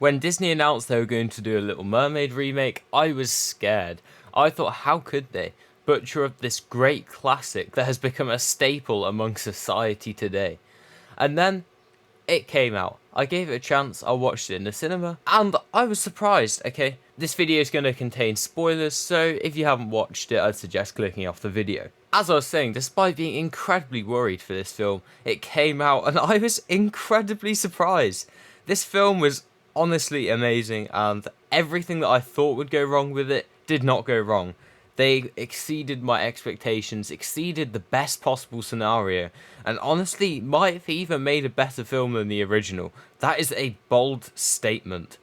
When Disney announced they were going to do a Little Mermaid remake, I was scared. I thought, how could they butcher up this great classic that has become a staple among society today? And then it came out. I gave it a chance, I watched it in the cinema, and I was surprised, okay? This video is going to contain spoilers, so if you haven't watched it, I'd suggest clicking off the video. As I was saying, despite being incredibly worried for this film, it came out and I was incredibly surprised. This film was honestly amazing, and everything that I thought would go wrong with it did not go wrong. They exceeded my expectations, exceeded the best possible scenario, and honestly might have even made a better film than the original. That is a bold statement.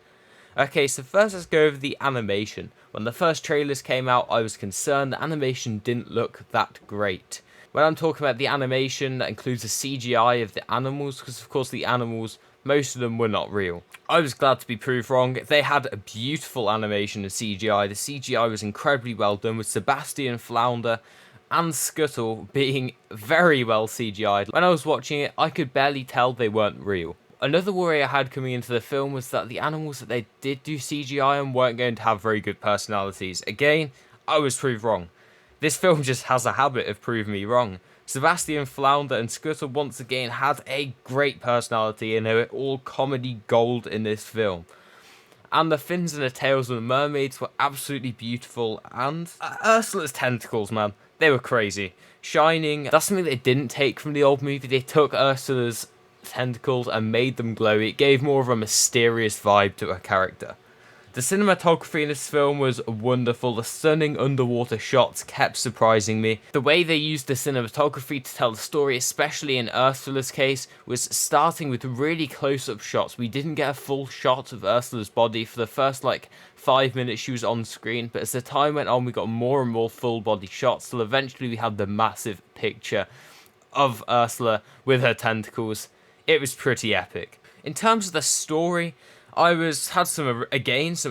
Okay, so first let's go over the animation. When the first trailers came out, I was concerned the animation didn't look that great. When I'm talking about the animation, that includes the CGI of the animals, because of course the animals, most of them were not real. I was glad to be proved wrong. They had a beautiful animation and CGI. The CGI was incredibly well done, with Sebastian, Flounder and Scuttle being very well CGI'd. When I was watching it, I could barely tell they weren't real. Another worry I had coming into the film was that the animals that they did do CGI on weren't going to have very good personalities. Again, I was proved wrong. This film just has a habit of proving me wrong. Sebastian, Flounder and Scuttle once again had a great personality, and they were all comedy gold in this film. And the fins and the tails of the mermaids were absolutely beautiful, and Ursula's tentacles, man, they were crazy. Shining, that's something they didn't take from the old movie. They took Ursula's tentacles and made them glowy. It gave more of a mysterious vibe to her character. The cinematography in this film was wonderful. The stunning underwater shots kept surprising me. The way they used the cinematography to tell the story, especially in Ursula's case, was starting with really close-up shots. We didn't get a full shot of Ursula's body for the first 5 minutes she was on screen, but as the time went on we got more and more full body shots till eventually we had the massive picture of Ursula with her tentacles. It was pretty epic. In terms of the story, I had some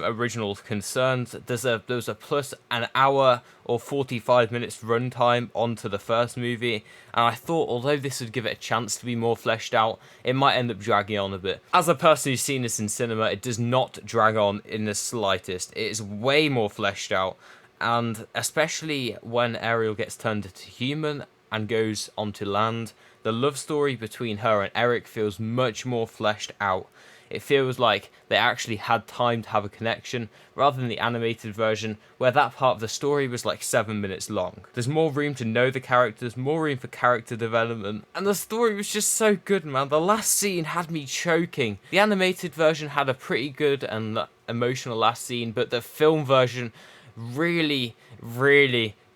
original concerns. There was a plus an hour or 45 minutes runtime onto the first movie, and I thought although this would give it a chance to be more fleshed out, it might end up dragging on a bit. As a person who's seen this in cinema, it does not drag on in the slightest. It is way more fleshed out, and especially when Ariel gets turned into human and goes onto land, the love story between her and Eric feels much more fleshed out. It feels like they actually had time to have a connection, rather than the animated version, where that part of the story was 7 minutes long. There's more room to know the characters, more room for character development, and the story was just so good, man. The last scene had me choking. The animated version had a pretty good and emotional last scene, but the film version really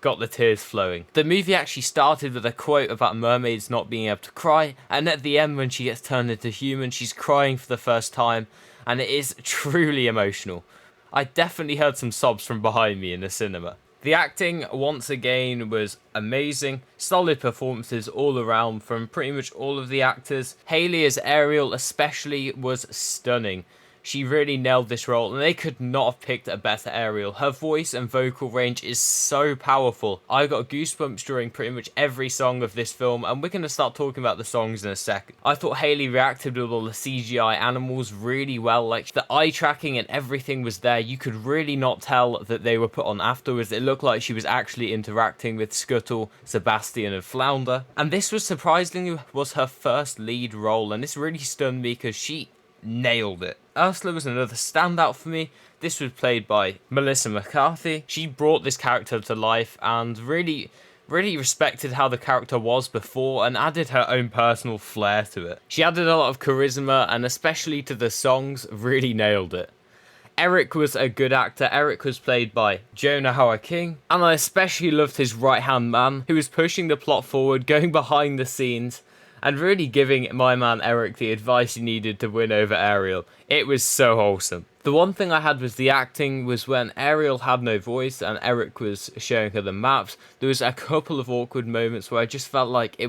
got the tears flowing. The movie actually started with a quote about mermaids not being able to cry, and at the end when she gets turned into human, she's crying for the first time, and it is truly emotional. I definitely heard some sobs from behind me in the cinema. The acting, once again, was amazing. Solid performances all around from pretty much all of the actors. Halle as Ariel especially was stunning. She really nailed this role, and they could not have picked a better Ariel. Her voice and vocal range is so powerful. I got goosebumps during pretty much every song of this film, and we're going to start talking about the songs in a second. I thought Halle reacted with all the CGI animals really well. The eye tracking and everything was there. You could really not tell that they were put on afterwards. It looked like she was actually interacting with Scuttle, Sebastian and Flounder. And this was surprisingly her first lead role, and this really stunned me because she nailed it. Ursula was another standout for me. This was played by Melissa McCarthy. She brought this character to life and really respected how the character was before and added her own personal flair to it. She added a lot of charisma, and especially to the songs, really nailed it. Eric was a good actor. Eric was played by Jonah Hauer-King, and I especially loved his right-hand man, who was pushing the plot forward, going behind the scenes, and really giving my man Eric the advice he needed to win over Ariel. It was so wholesome. The one thing I had with the acting was when Ariel had no voice and Eric was showing her the maps, there was a couple of awkward moments where I just felt like I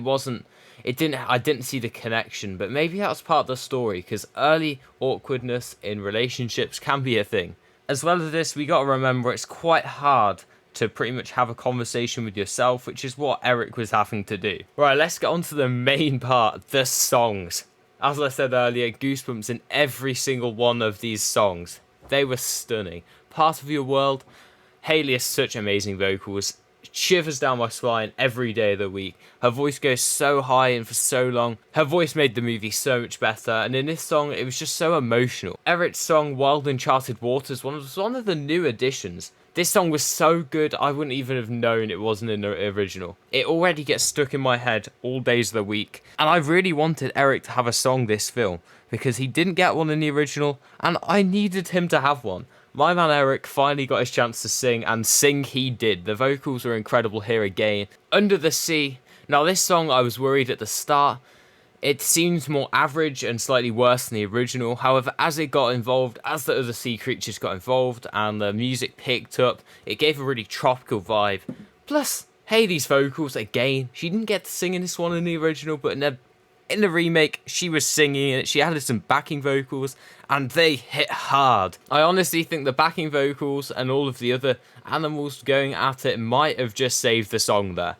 didn't see the connection, but maybe that was part of the story, because early awkwardness in relationships can be a thing. As well as this, we gotta remember it's quite hard to pretty much have a conversation with yourself, which is what Eric was having to do. Right, let's get on to the main part, the songs. As I said earlier, goosebumps in every single one of these songs. They were stunning. Part of Your World, Halle has such amazing vocals. Shivers down my spine every day of the week. Her voice goes so high and for so long. Her voice made the movie so much better, and in this song it was just so emotional. Eric's song Wild Uncharted Waters was one of the new additions. This song was so good I wouldn't even have known it wasn't in the original. It already gets stuck in my head all days of the week, and I really wanted Eric to have a song this film because he didn't get one in the original and I needed him to have one. My man Eric finally got his chance to sing, and sing he did. The vocals were incredible here again. Under the Sea. Now this song, I was worried at the start. It seems more average and slightly worse than the original. However, as it got involved, as the other sea creatures got involved and the music picked up, it gave a really tropical vibe. Plus, Haley's vocals, again, she didn't get to sing in this one in the original, but in the remake, she was singing it. She added some backing vocals, and they hit hard. I honestly think the backing vocals and all of the other animals going at it might have just saved the song there.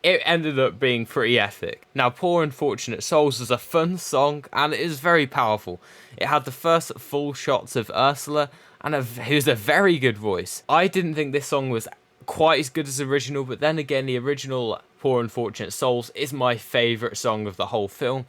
It ended up being pretty epic. Now, Poor Unfortunate Souls was a fun song, and it is very powerful. It had the first full shots of Ursula, and it was a very good voice. I didn't think this song was quite as good as the original, but then again, the original Poor Unfortunate Souls is my favourite song of the whole film,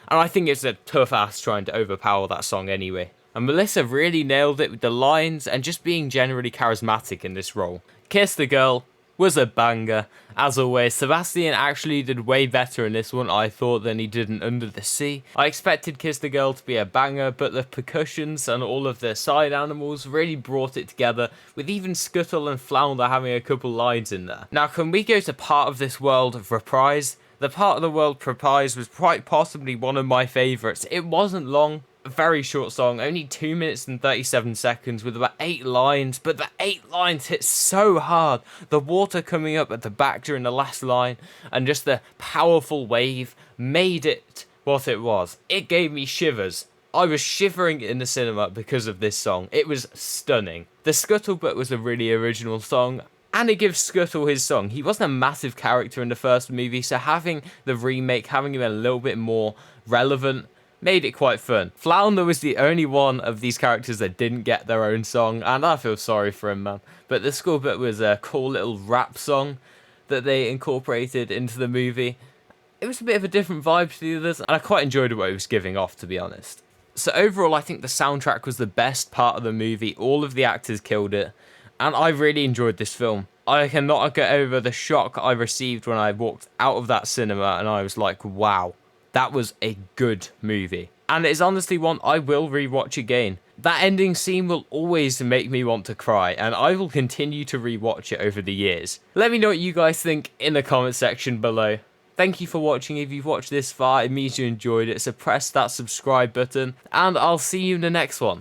and I think it's a tough ass trying to overpower that song anyway. And Melissa really nailed it with the lines and just being generally charismatic in this role. Kiss the Girl was a banger. As always, Sebastian actually did way better in this one, I thought, than he did in Under the Sea. I expected Kiss the Girl to be a banger, but the percussions and all of the side animals really brought it together, with even Scuttle and Flounder having a couple lines in there. Now, can we go to Part of This World of Reprise? The Part of the World Reprise was quite possibly one of my favourites. It wasn't long. A very short song, only 2 minutes and 37 seconds with about 8 lines, but the 8 lines hit so hard. The water coming up at the back during the last line and just the powerful wave made it what it was. It gave me shivers. I was shivering in the cinema because of this song. It was stunning. The Scuttlebutt was a really original song, and it gives Scuttle his song. He wasn't a massive character in the first movie, so having the remake, having him a little bit more relevant, made it quite fun. Flounder was the only one of these characters that didn't get their own song, and I feel sorry for him, man. But the Scuttlebutt was a cool little rap song that they incorporated into the movie. It was a bit of a different vibe to the others, and I quite enjoyed what it was giving off, to be honest. So overall, I think the soundtrack was the best part of the movie. All of the actors killed it, and I really enjoyed this film. I cannot get over the shock I received when I walked out of that cinema, and I was like, wow. That was a good movie. And it is honestly one I will rewatch again. That ending scene will always make me want to cry, and I will continue to rewatch it over the years. Let me know what you guys think in the comment section below. Thank you for watching. If you've watched this far, it means you enjoyed it, so press that subscribe button, and I'll see you in the next one.